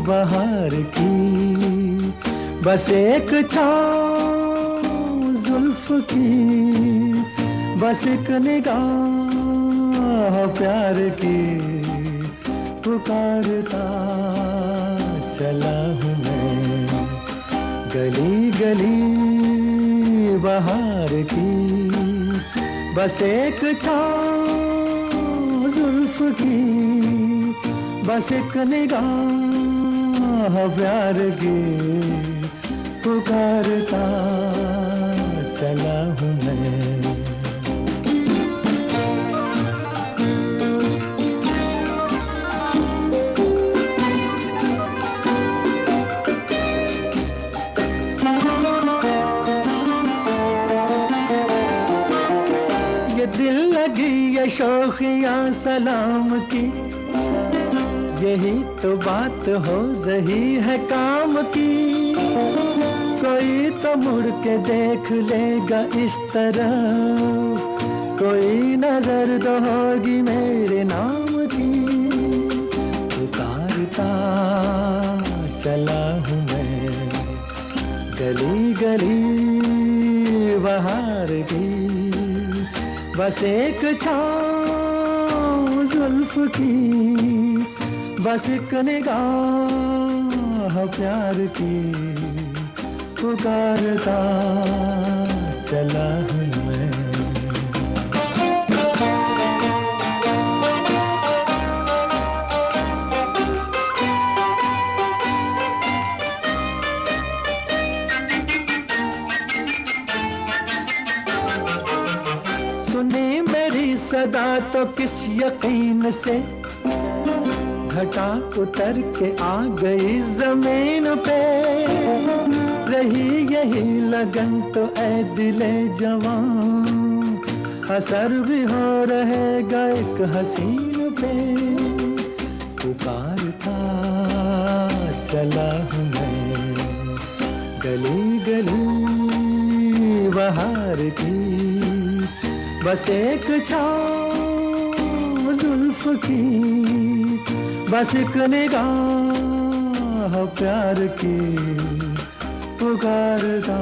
बहार की, बस एक छाँव जुल्फ की, बस एक निगाह प्यार की, पुकारता चला हूँ मैं गली गली बहार की, बस एक छाँव जुल्फ की, बस एक निगाह प्यार की, पुकारता चला हूँ मैं। ये दिल लगी ये शौखियाँ सलाम की, यही तो बात हो रही है काम की। कोई तो मुड़ के देख लेगा इस तरह, कोई नजर तो होगी मेरे नाम की, पुकारता चला हूँ मैं गली गली बहार की, बस एक छाँव जुल्फ की, बस एक निगाह प्यार की, पुकारता चला हूँ मैं। सुनी मेरी सदा तो किस यकीन से, घटा उतर के आ गई जमीन पे, रही यही लगन तो ऐ दिले जवान, असर भी हो रहेगा एक हसीन पे, पुकारता चला हूँ मैं गली गली बहार की, बस एक छाँव जुल्फ की, बस एक निगाह प्यार की, पुकारता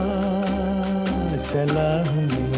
चला हूँ।